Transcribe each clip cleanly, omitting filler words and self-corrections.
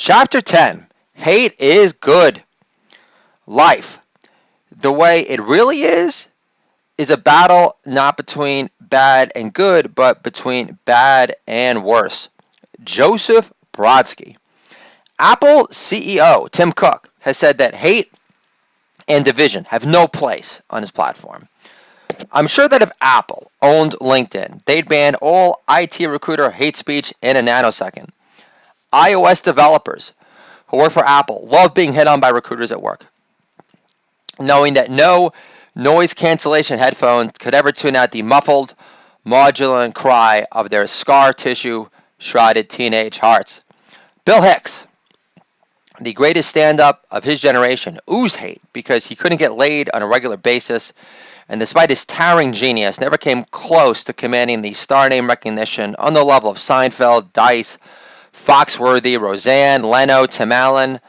Chapter 10. Hate is good. Life, the way it really is a battle not between bad and good, but between bad and worse. Joseph Brodsky. Apple CEO Tim Cook has said that hate and division have no place on his platform. I'm sure that if Apple owned LinkedIn, they'd ban all IT recruiter hate speech in a nanosecond. iOS developers who work for Apple love being hit on by recruiters at work, knowing that no noise cancellation headphones could ever tune out the muffled, maudlin cry of their scar tissue shrouded teenage hearts. Bill Hicks, the greatest stand-up of his generation, oozed hate because he couldn't get laid on a regular basis, and despite his towering genius, never came close to commanding the star name recognition on the level of Seinfeld, Dice, Foxworthy, Roseanne, Leno, Tim Allen,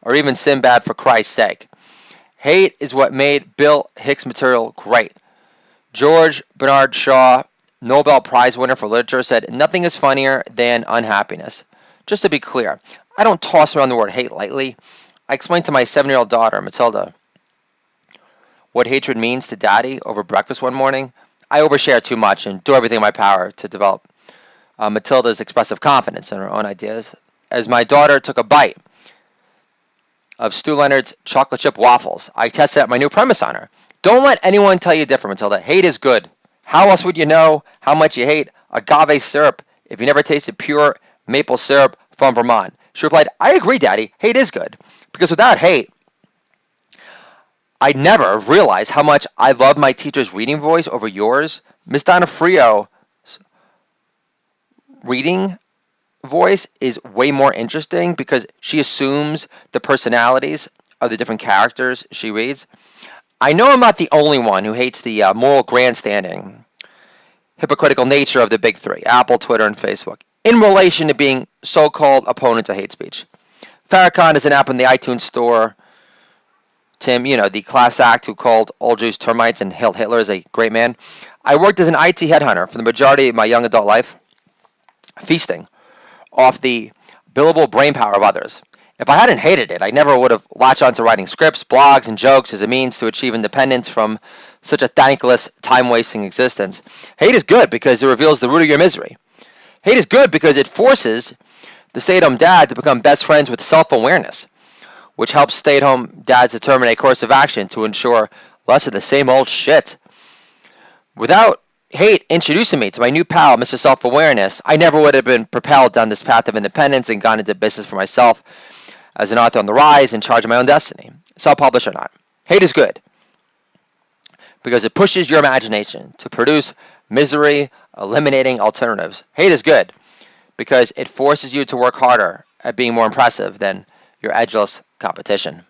or even Sinbad, for Christ's sake. Hate is what made Bill Hicks' material great. George Bernard Shaw, Nobel Prize winner for literature, said, "Nothing is funnier than unhappiness." Just to be clear, I don't toss around the word hate lightly. I explained to my 7-year-old daughter, Matilda, what hatred means to Daddy over breakfast one morning. I overshare too much and do everything in my power to develop Matilda's expressive confidence in her own ideas. As my daughter took a bite of Stu Leonard's chocolate chip waffles, I tested out my new premise on her. Don't let anyone tell you different, Matilda. Hate is good. How else would you know how much you hate agave syrup if you never tasted pure maple syrup from Vermont? She replied, I agree, Daddy. Hate is good. Because without hate, I never realized how much I love my teacher's reading voice over yours. Miss Donna Frio reading voice is way more interesting because she assumes the personalities of the different characters she reads. I know I'm not the only one who hates the moral grandstanding, hypocritical nature of the big three, Apple, Twitter, and Facebook, in relation to being so-called opponents of hate speech. Farrakhan is an app in the iTunes store. Tim, the class act who called all Jews termites and hailed Hitler as a great man. I worked as an IT headhunter for the majority of my young adult life, feasting off the billable brainpower of others. If I hadn't hated it, I never would have latched on to writing scripts, blogs, and jokes as a means to achieve independence from such a thankless, time-wasting existence. Hate is good because it reveals the root of your misery. Hate is good because it forces the stay-at-home dad to become best friends with self-awareness, which helps stay-at-home dads determine a course of action to ensure less of the same old shit. Without hate introducing me to my new pal, Mr. Self-Awareness, I never would have been propelled down this path of independence and gone into business for myself as an author on the rise, in charge of my own destiny, self-published or not. Hate is good because it pushes your imagination to produce misery, eliminating alternatives. Hate is good because it forces you to work harder at being more impressive than your edgeless competition.